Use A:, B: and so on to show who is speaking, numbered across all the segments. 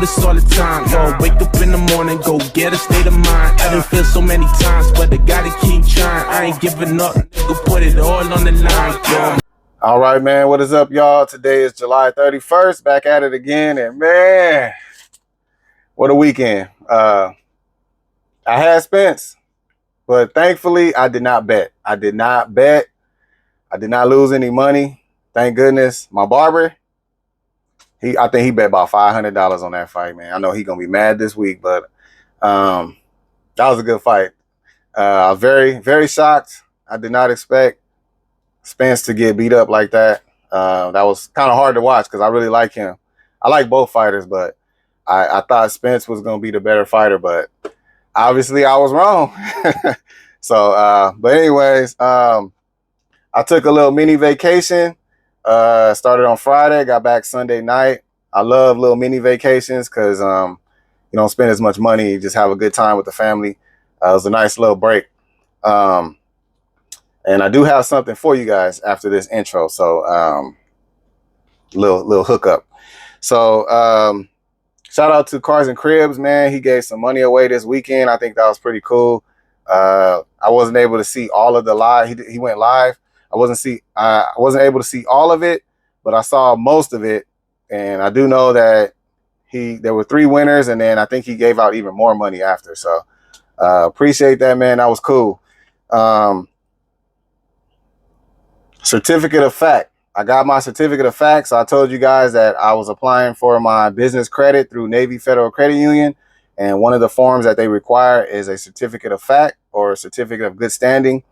A: this all the time. Yo, wake up in the morning, go get a state of mind. I done feel so many times, but I gotta keep trying. I ain't giving up, nigga, put it all on the line, yo.
B: All right, man, what is up, y'all? Today is July 31st, back at it again, and man, what a weekend. I had Spence, but thankfully I did not bet. I did not lose any money. Thank goodness. My barber, I think he bet about $500 on that fight, man. I know he's gonna be mad this week, but that was a good fight. I was very, very shocked. I did not expect Spence to get beat up like that. That was kind of hard to watch because I really like him. I like both fighters, but I thought Spence was going to be the better fighter, but obviously I was wrong. So, but anyways, I took a little mini vacation. Started on Friday, got back Sunday night. I love little mini vacations because you don't spend as much money. You just have a good time with the family. It was a nice little break. And I do have something for you guys after this intro. So little hookup. So shout out to Cars and Cribs, man. He gave some money away this weekend. I think that was pretty cool. I wasn't able to see all of the live. He went live. I wasn't able to see all of it, but I saw most of it. And I do know that there were 3 winners, and then I think he gave out even more money after. So appreciate that, man. That was cool. Certificate of fact. I got my certificate of fact. So I told you guys that I was applying for my business credit through Navy Federal Credit Union. And one of the forms that they require is a certificate of fact or a certificate of good standing.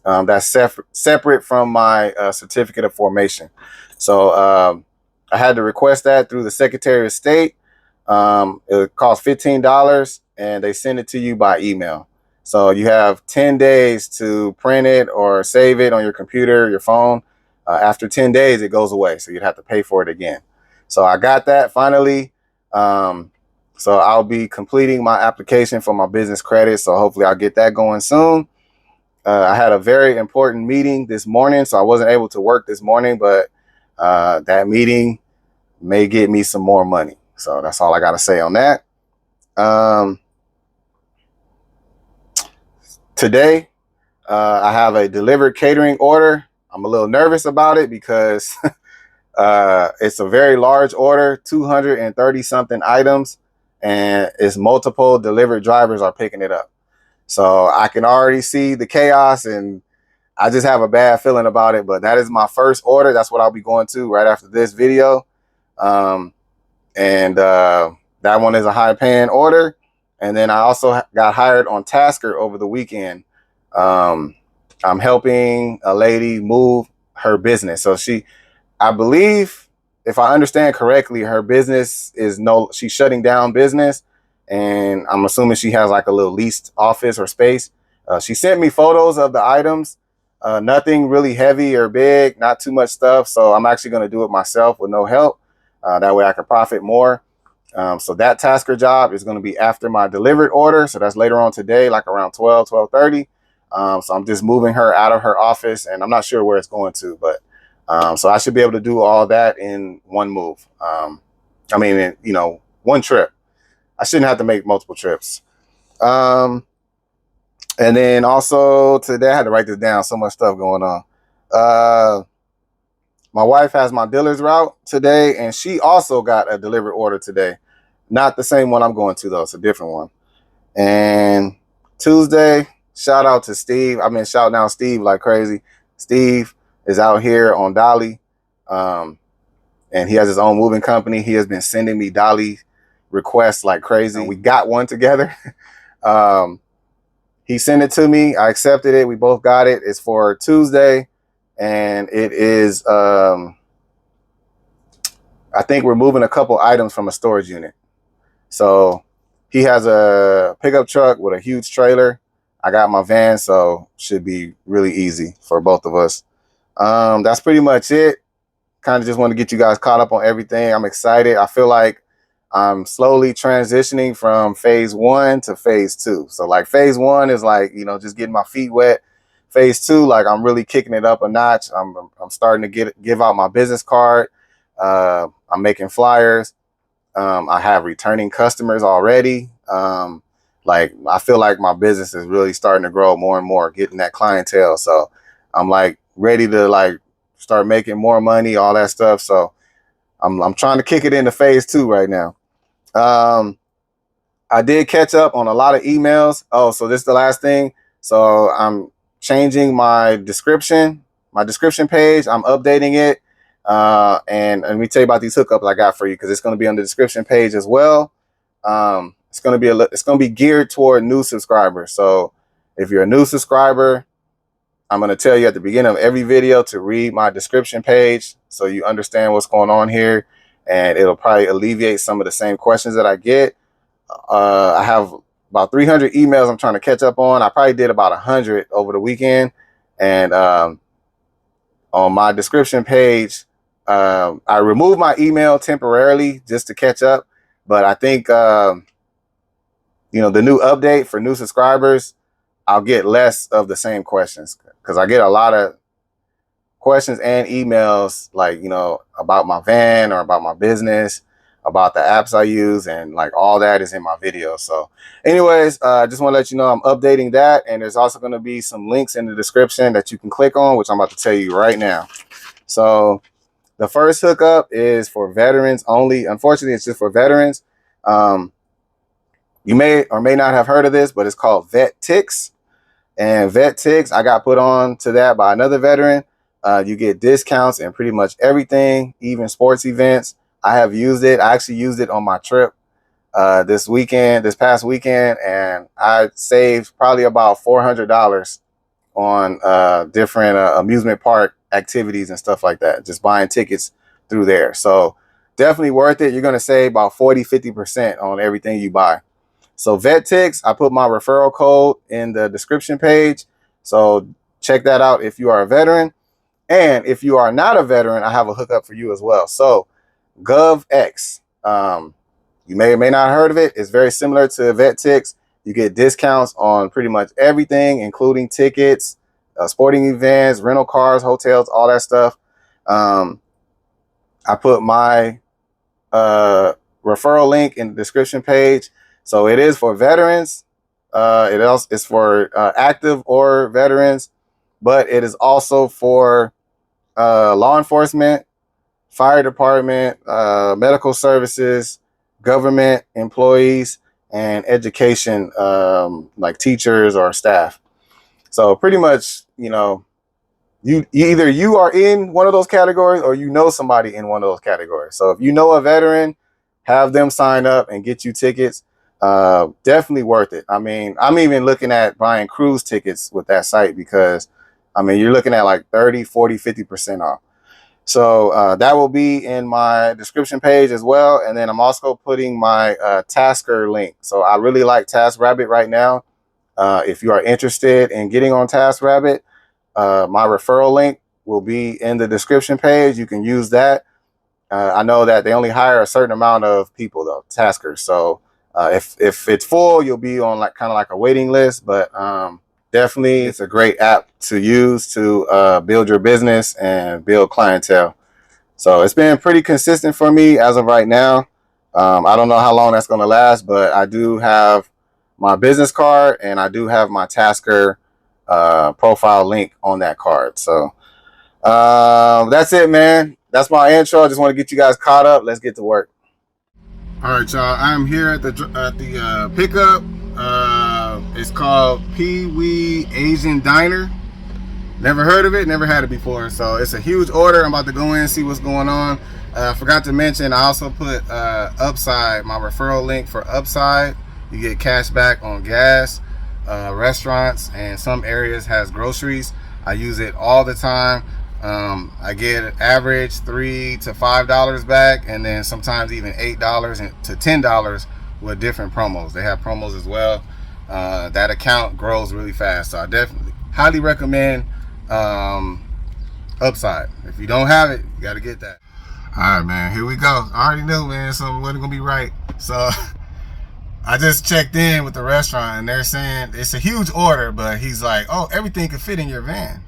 B: That's separate from my certificate of formation. So I had to request that through the Secretary of State. It cost $15 and they send it to you by email. So you have 10 days to print it or save it on your computer, your phone. After 10 days, it goes away. So you'd have to pay for it again. So I got that finally. So I'll be completing my application for my business credit. So hopefully I'll get that going soon. I had a very important meeting this morning, so I wasn't able to work this morning, but that meeting may get me some more money. So that's all I got to say on that. Today, I have a delivered catering order. I'm a little nervous about it because it's a very large order, 230 something items, and it's multiple delivered drivers are picking it up. So I can already see the chaos and I just have a bad feeling about it, but that is my first order. That's what I'll be going to right after this video. That one is a high paying order. And then I also got hired on Tasker over the weekend. I'm helping a lady move her business. So I believe, if I understand correctly, her business she's shutting down business. And I'm assuming she has like a little leased office or space. She sent me photos of the items. Nothing really heavy or big, not too much stuff. So I'm actually going to do it myself with no help. That way I can profit more. So that Tasker job is going to be after my delivered order. So that's later on today, like around 12:30. So I'm just moving her out of her office and I'm not sure where it's going to, but so I should be able to do all that in one move. One trip. I shouldn't have to make multiple trips. And then also today, I had to write this down. So much stuff going on. My wife has my dealer's route today, and she also got a delivered order today. Not the same one I'm going to, though. It's a different one. And Tuesday, shout out to Steve. I've been shouting out Steve like crazy. Steve is out here on Dolly, and he has his own moving company. He has been sending me Dolly requests like crazy. We got one together. He sent it to me. I accepted it. We both got it. It's for Tuesday. And it is, I think we're moving a couple items from a storage unit. So he has a pickup truck with a huge trailer. I got my van, so should be really easy for both of us. That's pretty much it. Kind of just want to get you guys caught up on everything. I'm excited. I feel like I'm slowly transitioning from phase 1 to phase 2. So like phase 1 is like, just getting my feet wet. Phase 2, like I'm really kicking it up a notch. I'm starting to give out my business card. I'm making flyers. I have returning customers already. Like I feel like my business is really starting to grow more and more, getting that clientele. So I'm like ready to like start making more money, all that stuff. So I'm trying to kick it into phase 2 right now. I did catch up on a lot of emails. Oh, so this is the last thing. So I'm changing my description page. I'm updating it. And let me tell you about these hookups I got for you, because it's going to be on the description page as well. It's going to be geared toward new subscribers. So if you're a new subscriber, I'm going to tell you at the beginning of every video to read my description page so you understand what's going on here, and it'll probably alleviate some of the same questions that I get. I have about 300 emails I'm trying to catch up on. I probably did about 100 over the weekend. And on my description page, I removed my email temporarily just to catch up. But I think, the new update for new subscribers, I'll get less of the same questions, because I get a lot of questions and emails like, about my van or about my business, about the apps I use, and like all that is in my video. So anyways, I just want to let you know I'm updating that, and there's also going to be some links in the description that you can click on, which I'm about to tell you right now. So the first hookup is for veterans only. Unfortunately, it's just for veterans. You may or may not have heard of this, but it's called Vet Tix. And Vet Tix, I got put on to that by another veteran. You get discounts in pretty much everything, even sports events. I have used it. I actually used it on my trip this past weekend, and I saved probably about $400 on different amusement park activities and stuff like that, just buying tickets through there. So definitely worth it. You're going to save about 40-50% on everything you buy. So Vet Tix, I put my referral code in the description page. So check that out if you are a veteran. And if you are not a veteran, I have a hookup for you as well. So GovX, you may or may not have heard of it. It's very similar to Vet Tix. You get discounts on pretty much everything, including tickets, sporting events, rental cars, hotels, all that stuff. I put my referral link in the description page. So it is for veterans. It also is for active or veterans, but it is also for law enforcement, fire department, medical services, government employees, and education, like teachers or staff. So pretty much, either you are in one of those categories or you know somebody in one of those categories. So if you know a veteran, have them sign up and get you tickets. Definitely worth it. I mean, I'm even looking at buying cruise tickets with that site, because you're looking at like 30-40-50% off. So that will be in my description page as well. And then I'm also putting my Tasker link. So I really like TaskRabbit right now. If you are interested in getting on TaskRabbit, my referral link will be in the description page. You can use that. I know that they only hire a certain amount of people, though, taskers. So if it's full, you'll be on like kind of like a waiting list. But definitely, it's a great app to use to build your business and build clientele. So it's been pretty consistent for me as of right now. I don't know how long that's going to last, but I do have my business card and I do have my Tasker profile link on that card. So that's it, man. That's my intro. I just want to get you guys caught up. Let's get to work. All right, y'all. I'm here at the pickup. It's called Pee Wee Asian Diner. Never heard of it, never had it before. So it's a huge order. I'm about to go in and see what's going on. I forgot to mention, I also put Upside, my referral link for Upside. You get cash back on gas, restaurants, and some areas has groceries. I use it all the time. I get an average $3 to $5 back, and then sometimes even $8 to $10 with different promos. They have promos as well. That account grows really fast, so I definitely highly recommend Upside. If you don't have it, you got to get that. All right, man, here we go. I already knew, man, something wasn't gonna be right. So I just checked in with the restaurant, and they're saying it's a huge order, but he's like, oh, everything can fit in your van.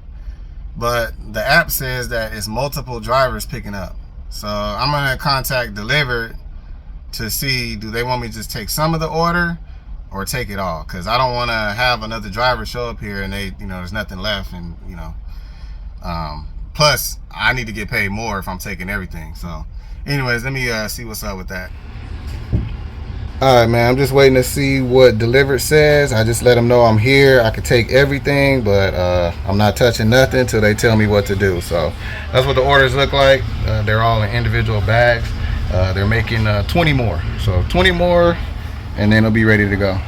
B: But the app says that it's multiple drivers picking up. So I'm gonna contact Delivered to see, do they want me to just take some of the order or take it all? Because I don't want to have another driver show up here and they, you know, there's nothing left, and you know, plus I need to get paid more if I'm taking everything. So anyways, let me see what's up with that. All right, man, I'm just waiting to see what delivered says. I just let them know I'm here. I could take everything, but I'm not touching nothing until they tell me what to do. So that's what the orders look like. They're all in individual bags. They're making 20 more. So 20 more, and then it'll be ready to go.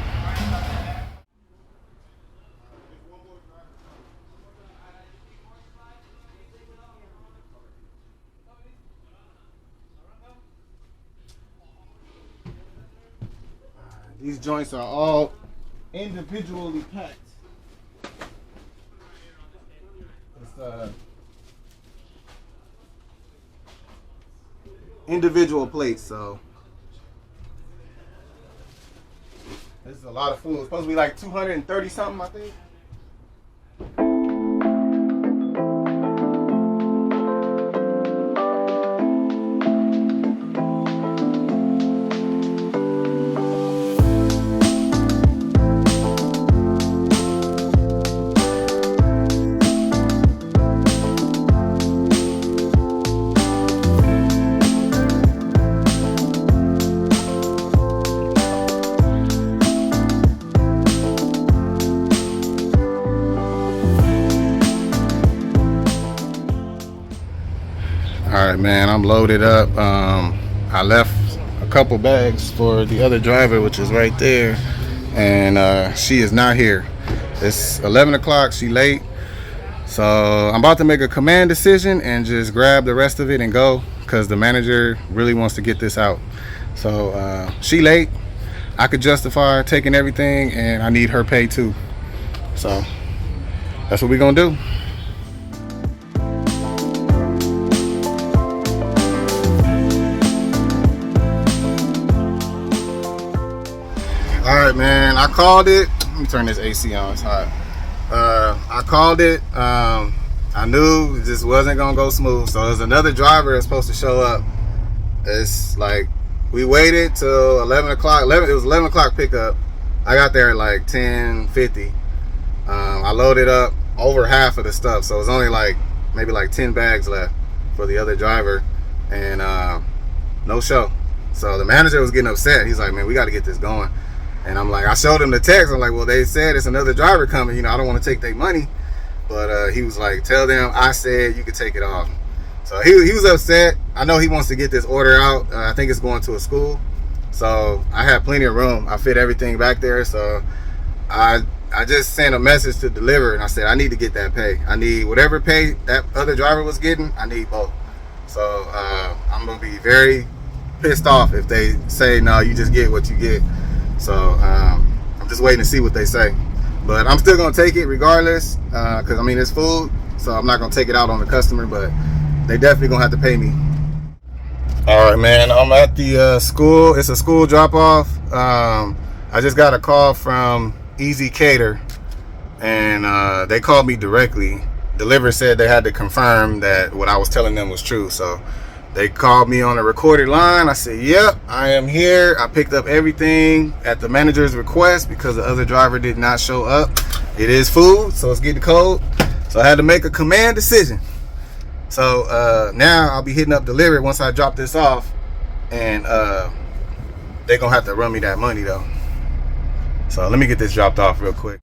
B: These joints are all individually packed. It's individual plates, so this is a lot of food. It's supposed to be like 230 something, I think. All right, man, I'm loaded up. I left a couple bags for the other driver, which is right there, and she is not here. It's 11 o'clock, she late. So I'm about to make a command decision and just grab the rest of it and go, because the manager really wants to get this out. So she late. I could justify taking everything, and I need her pay too. So that's what we're gonna do. All right, man, I called it. Let me turn this AC on, it's hot. I called it. I knew it just wasn't gonna go smooth. So there's another driver that's supposed to show up. It's like, we waited till 11 o'clock. It was 11 o'clock pickup. I got there at like 10:50. I loaded up over half of the stuff. So it was only like, maybe like 10 bags left for the other driver, and no show. So the manager was getting upset. He's like, man, we gotta get this going. And I'm like, I showed him the text. I'm like, well, they said it's another driver coming. You know, I don't want to take their money. But he was like, tell them I said you could take it off. So he was upset. I know he wants to get this order out. I think it's going to a school. So I have plenty of room. I fit everything back there. So I just sent a message to deliver, and I said, I need to get that pay. I need whatever pay that other driver was getting. I need both. So I'm going to be very pissed off if they say, no, you just get what you get. So I'm just waiting to see what they say, but I'm still gonna take it regardless, because I mean, it's food, so I'm not gonna take it out on the customer, but they definitely gonna have to pay me. All right, man, I'm at the school. It's a school drop-off. I just got a call from Easy Cater, and they called me directly. Deliver said they had to confirm that what I was telling them was true, so they called me on a recorded line. I said, yep, I am here. I picked up everything at the manager's request because the other driver did not show up. It is food, so it's getting cold. So I had to make a command decision. So now I'll be hitting up Delivery once I drop this off, and they're going to have to run me that money though. So let me get this dropped off real quick.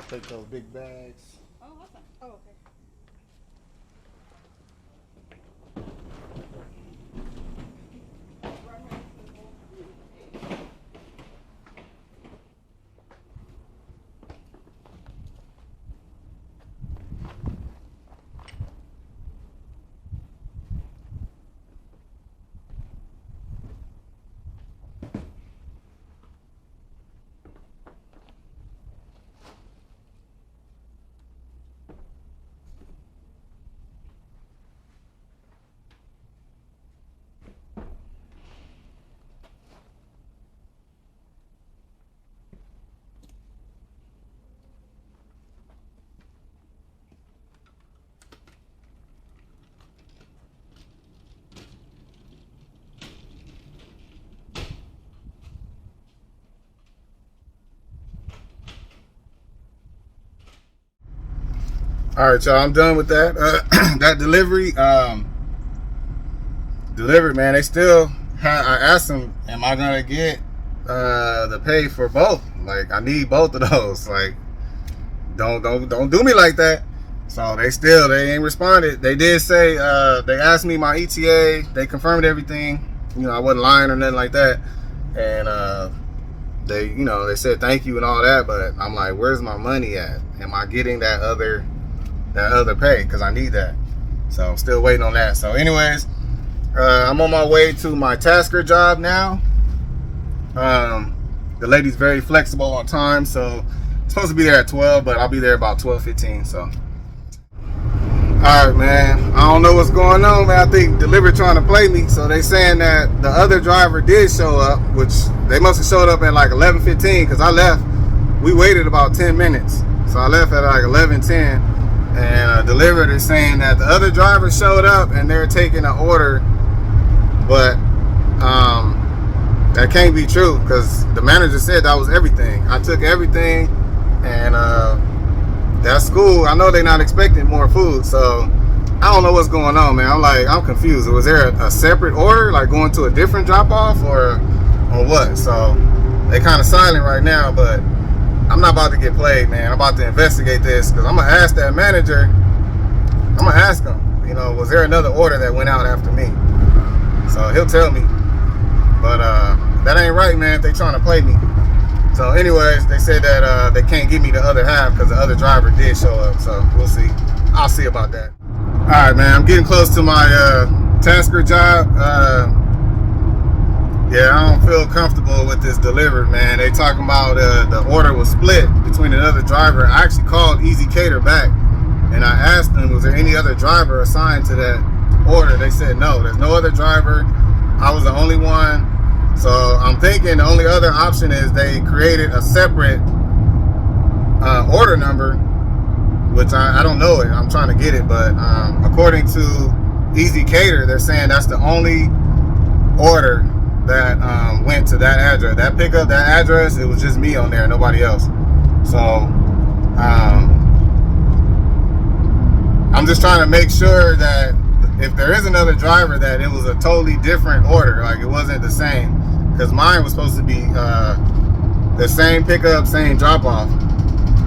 B: Take those big bags.
C: Oh, awesome.
B: All right, y'all, I'm done with that. That delivery, delivered, man. They still I asked them, am I gonna get the pay for both? Like, I need both of those. Like, don't do me like that. So they ain't responded. They did say they asked me my ETA. They confirmed everything. I wasn't lying or nothing like that. And they said thank you and all that. But I'm like, where's my money at? Am I getting that other pay? Because I need that. So I'm still waiting on that. So anyways, I'm on my way to my tasker job now. The lady's very flexible on time, so I'm supposed to be there at 12, but I'll be there about 12:15. So, all right, man. I don't know what's going on, man. I think Deliver trying to play me. So they saying that the other driver did show up, which they must have showed up at like 11:15 because I left. We waited about 10 minutes, so I left at like 11:10. And Deliver is saying that the other driver showed up and they're taking an order, but that can't be true because the manager said that was everything. I took everything, and that's cool. I know they're not expecting more food, so I don't know what's going on, man. I'm confused. Was there a separate order, like going to a different drop off, or what? So they kind of silent right now, but I'm not about to get played, man. I'm about to investigate this because I'm gonna ask that manager. I'm gonna ask him, was there another order that went out after me? So he'll tell me. But that ain't right, man, if they trying to play me. So anyways, they said that they can't give me the other half because the other driver did show up. So we'll see. I'll see about that. All right, man, I'm getting close to my tasker job. Yeah, I don't feel comfortable with this delivered, man. They talking about the order was split between another driver. I actually called Easy Cater back and I asked them, was there any other driver assigned to that order? They said no, there's no other driver. I was the only one. So I'm thinking the only other option is they created a separate order number, which I don't know it. I'm trying to get it, but according to Easy Cater, they're saying that's the only order that went to that address. That pickup, that address, it was just me on there, nobody else. So I'm just trying to make sure that if there is another driver, that it was a totally different order, like it wasn't the same, because mine was supposed to be the same pickup, same drop off,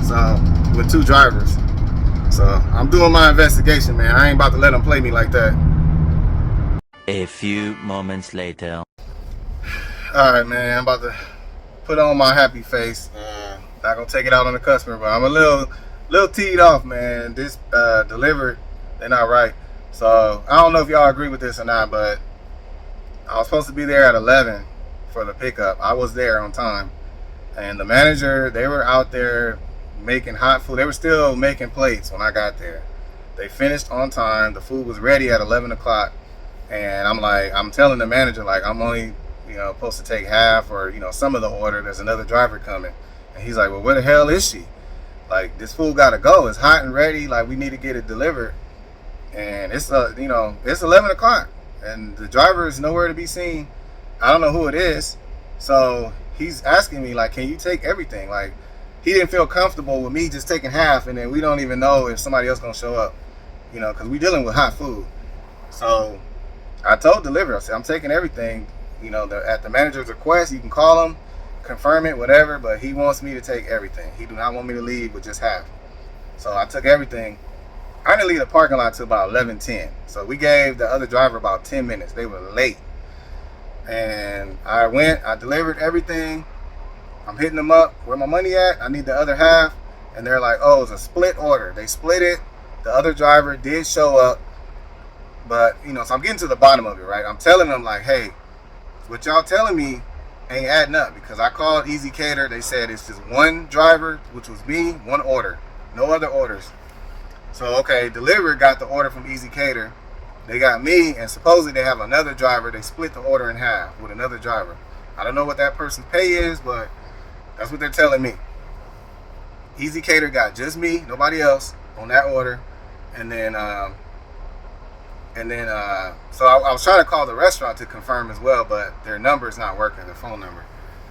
B: so with two drivers. So I'm doing my investigation, man. I ain't about to let them play me like that.
C: A few moments later.
B: All right, man, I'm about to put on my happy face. Not gonna take it out on the customer, but I'm a little teed off, man. This delivered, they're not right. So I don't know if y'all agree with this or not, but I was supposed to be there at 11 for the pickup. I was there on time, and the manager, they were out there making hot food. They were still making plates when I got there. They finished on time. The food was ready at 11 o'clock, and I'm telling the manager, like, I'm only supposed to take half or some of the order. There's another driver coming, and he's like, well, where the hell is she? Like, this food gotta go. It's hot and ready. Like, we need to get it delivered. And it's it's 11 o'clock and the driver is nowhere to be seen. I don't know who it is. So he's asking me, like, can you take everything? Like, he didn't feel comfortable with me just taking half, and then we don't even know if somebody else gonna show up, because we dealing with hot food. So I told Deliver, I said, I'm taking everything. At the manager's request, you can call him, confirm it, whatever, but he wants me to take everything. He do not want me to leave with just half. So I took everything. I didn't leave the parking lot till about 11:10. So we gave the other driver about 10 minutes. They were late. And I delivered everything. I'm hitting them up. Where my money at? I need the other half. And they're like, oh, it's a split order. They split it. The other driver did show up. But, so I'm getting to the bottom of it, right? I'm telling them, like, hey, what y'all telling me ain't adding up, because I called Easy Cater. They said it's just one driver, which was me, one order. No other orders. So, okay, Deliver got the order from Easy Cater. They got me, and supposedly they have another driver. They split the order in half with another driver. I don't know what that person's pay is, but that's what they're telling me. Easy Cater got just me, nobody else on that order. And then so I was trying to call the restaurant to confirm as well, but their number is not working, their phone number.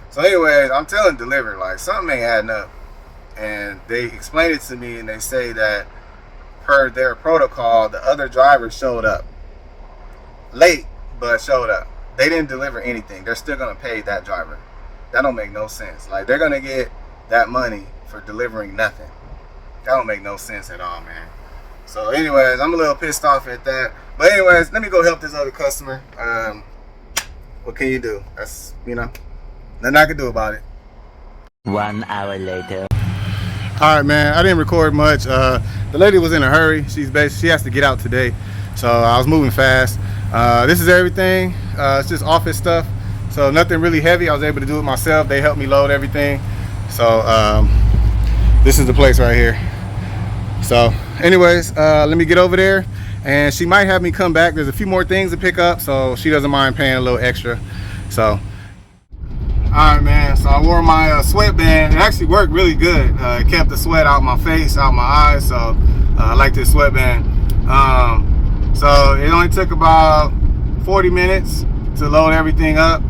B: So anyways, I'm telling Deliver, like, something ain't adding up. And they explained it to me, and they say that per their protocol, the other driver showed up late, but showed up. They didn't deliver anything. They're still gonna pay that driver. That don't make no sense. Like, they're gonna get that money for delivering nothing. That don't make no sense at all, man. So anyways, I'm a little pissed off at that. But anyways, let me go help this other customer. What can you do? That's, you know, nothing I can do about it.
C: 1 hour later.
B: All right, man, I didn't record much. The lady was in a hurry. She has to get out today, so I was moving fast. This is everything. It's just office stuff, so nothing really heavy. I was able to do it myself. They helped me load everything. So this is the place right here. So anyways, let me get over there, and she might have me come back. There's a few more things to pick up, so she doesn't mind paying a little extra. So all right, man, so I wore my sweatband. It actually worked really good. It kept the sweat out my face, out my eyes, so I like this sweatband. So it only took about 40 minutes to load everything up.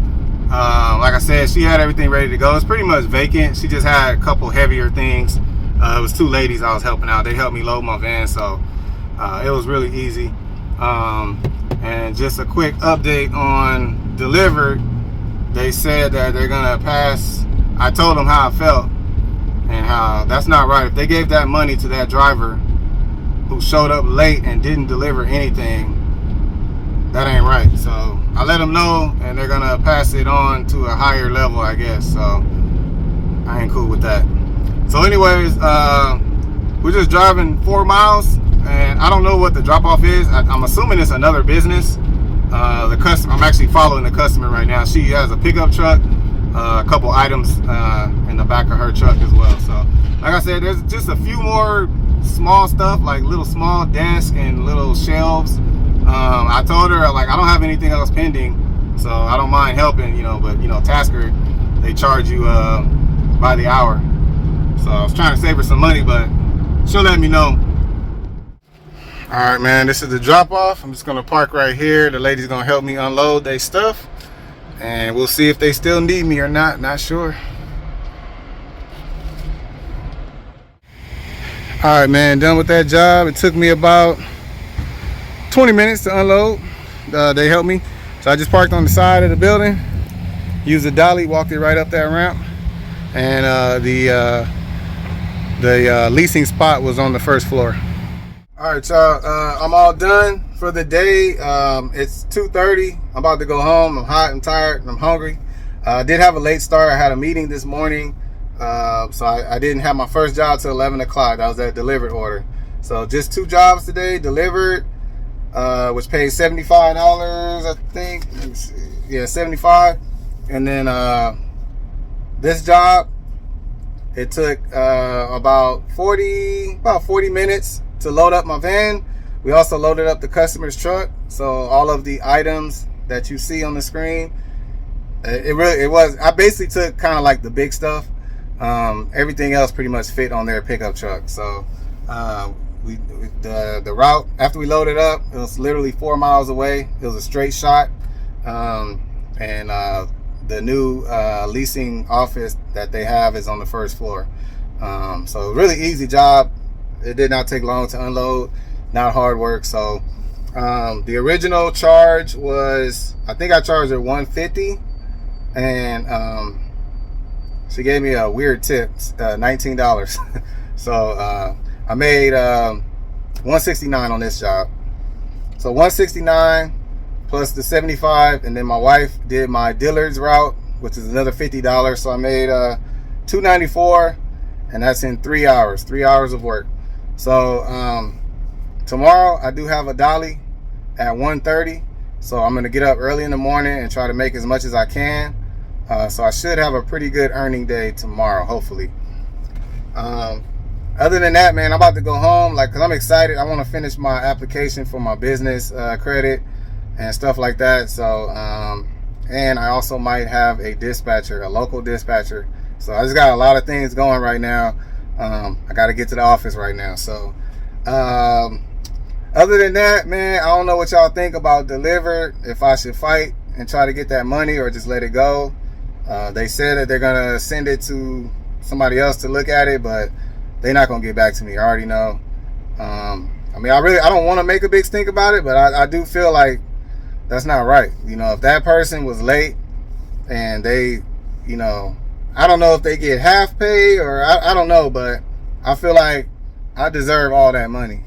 B: Like I said, she had everything ready to go. It's pretty much vacant. She just had a couple heavier things. It was two ladies I was helping out. They helped me load my van, so it was really easy. And just a quick update on delivered. They said that they're gonna pass. I told them how I felt and how that's not right. If they gave that money to that driver who showed up late and didn't deliver anything, that ain't right. So I let them know, and they're gonna pass it on to a higher level, I guess. So I ain't cool with that. So anyways, we're just driving 4 miles, and I don't know what the drop off is. I'm assuming it's another business. The customer, I'm actually following the customer right now. She has a pickup truck, a couple items in the back of her truck as well. So like I said, there's just a few more small stuff, like little small desks and little shelves. I told her, like, I don't have anything else pending, so I don't mind helping, you know, but you know, Tasker, they charge you by the hour. So I was trying to save her some money, but she'll let me know. All right, man, this is the drop off. I'm just gonna park right here. The lady's gonna help me unload their stuff, and we'll see if they still need me or not sure. All right, man, done with that job. It took me about 20 minutes to unload. They helped me, so I just parked on the side of the building, used the dolly, walked it right up that ramp, and the leasing spot was on the first floor. All right, y'all, I'm all done for the day. It's 2:30. I'm about to go home. I'm hot and tired and I'm hungry. I did have a late start. I had a meeting this morning, so I didn't have my first job till 11 o'clock. That was that delivered order. So just 2 jobs today, delivered, which pays $75, I think. Let me see. Yeah, $75. And then this job, it took about 40 minutes to load up my van. We also loaded up the customer's truck, so all of the items that you see on the screen, I basically took kind of like the big stuff. Everything else pretty much fit on their pickup truck. So the route after we loaded up, it was literally 4 miles away. It was a straight shot, and the new leasing office that they have is on the first floor. So really easy job. It did not take long to unload, not hard work. So the original charge was, I think I charged her $150, and she gave me a weird tip, $19. So I made $169 on this job. So $169 plus the $75, and then my wife did my Dillard's route, which is another $50. So I made $294, and that's in 3 hours. 3 hours of work. So tomorrow I do have a dolly at 1:30, so I'm gonna get up early in the morning and try to make as much as I can. So I should have a pretty good earning day tomorrow, hopefully. Other than that, man, I'm about to go home, like, cause I'm excited. I want to finish my application for my business credit and stuff like that. So and I also might have a dispatcher, a local dispatcher. So I just got a lot of things going right now. I got to get to the office right now. So other than that, man, I don't know what y'all think about delivered, if I should fight and try to get that money or just let it go. They said that they're gonna send it to somebody else to look at it, but they're not gonna get back to me. I already know. I'm I mean, I don't want to make a big stink about it, but I do feel like that's not right. You know, if that person was late and they, you know, I don't know if they get half pay or I don't know, but I feel like I deserve all that money.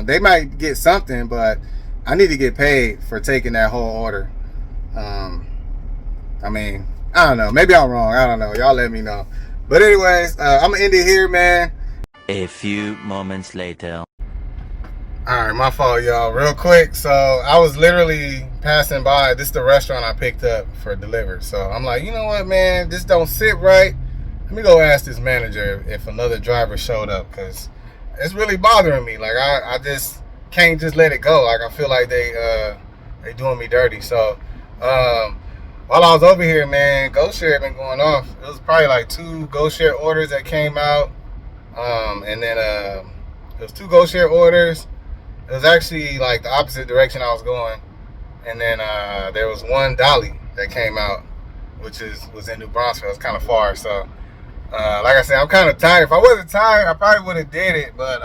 B: They might get something, but I need to get paid for taking that whole order. I mean, I don't know. Maybe I'm wrong. I don't know. Y'all let me know. But anyways, I'm going to end it here, man.
C: A few moments later.
B: All right, my fault, y'all. Real quick. So I was literally passing by. This is the restaurant I picked up for delivered. So I'm like, you know what, man? This don't sit right. Let me go ask this manager if another driver showed up, because it's really bothering me. Like, I just can't just let it go. Like, I feel like they doing me dirty. So while I was over here, man, GoShare had been going off. It was probably like 2 GoShare orders that came out. And then it was 2 GoShare orders. It was actually like the opposite direction I was going. And then there was 1 Dolly that came out, which was in New Braunfels. It's kind of far. So like I said, I'm kind of tired. If I wasn't tired, I probably would have did it. But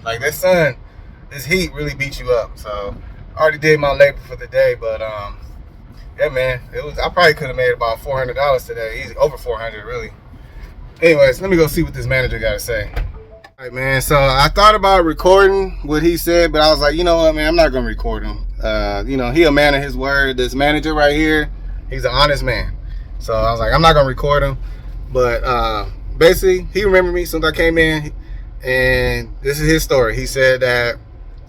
B: like this heat really beat you up. So I already did my labor for the day. But yeah, man, I probably could have made about $400 today. Easy, over 400 really. Anyways, let me go see what this manager got to say. All right, man, so I thought about recording what he said, but I was like, you know what, man, I'm not going to record him. You know, he a man of his word. This manager right here, he's an honest man. So I was like, I'm not going to record him. But basically, he remembered me since I came in, and this is his story. He said that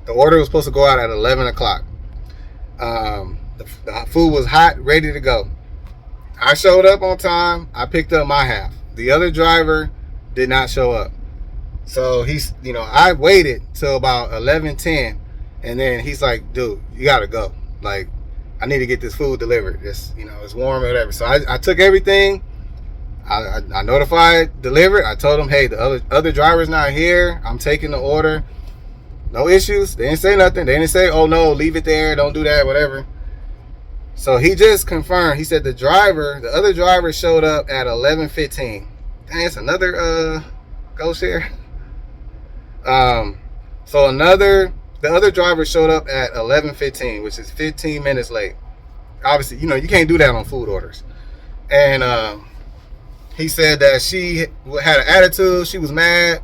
B: the order was supposed to go out at 11 o'clock. The food was hot, ready to go. I showed up on time. I picked up my half. The other driver did not show up. So he's, you know, I waited till about 11:10, and then he's like, dude, you gotta go. Like, I need to get this food delivered. It's, you know, it's warm or whatever. So I took everything. I notified, delivered. I told him, hey, the other driver's not here. I'm taking the order. No issues. They didn't say nothing. They didn't say, oh no, leave it there. Don't do that, whatever. So he just confirmed. He said the other driver showed up at 11:15. Dang, it's another GoShare. So the other driver showed up at 11:15, which is 15 minutes late. Obviously, you know, you can't do that on food orders. And he said that she had an attitude. She was mad.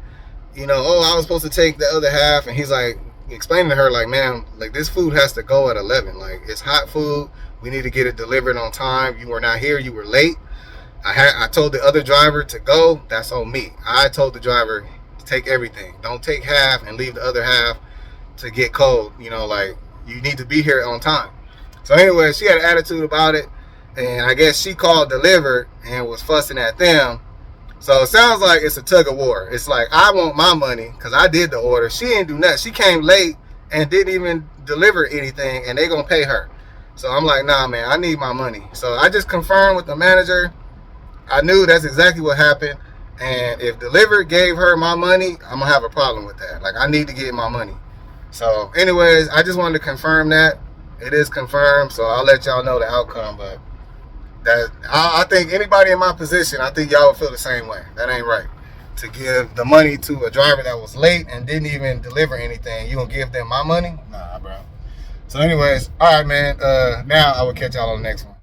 B: You know, oh, I was supposed to take the other half. And he's like, explaining to her, like, man, like, this food has to go at 11. Like, it's hot food. We need to get it delivered on time. You were not here. You were late. I told the other driver to go. That's on me. I told the driver to take everything. Don't take half and leave the other half to get cold. You know, like, you need to be here on time. So anyway, she had an attitude about it. And I guess she called delivered and was fussing at them. So it sounds like it's a tug of war. It's like, I want my money because I did the order. She didn't do nothing. She came late and didn't even deliver anything, and they gonna pay her. So I'm like, nah, man, I need my money. So I just confirmed with the manager. I knew that's exactly what happened. And if delivered gave her my money, I'm gonna have a problem with that. Like, I need to get my money. So anyways, I just wanted to confirm that. It is confirmed. So I'll let y'all know the outcome. But I think anybody in my position, I think y'all would feel the same way. That ain't right. To give the money to a driver that was late and didn't even deliver anything, you gonna give them my money? Nah, bro. So anyways, all right, man. Now I will catch y'all on the next one.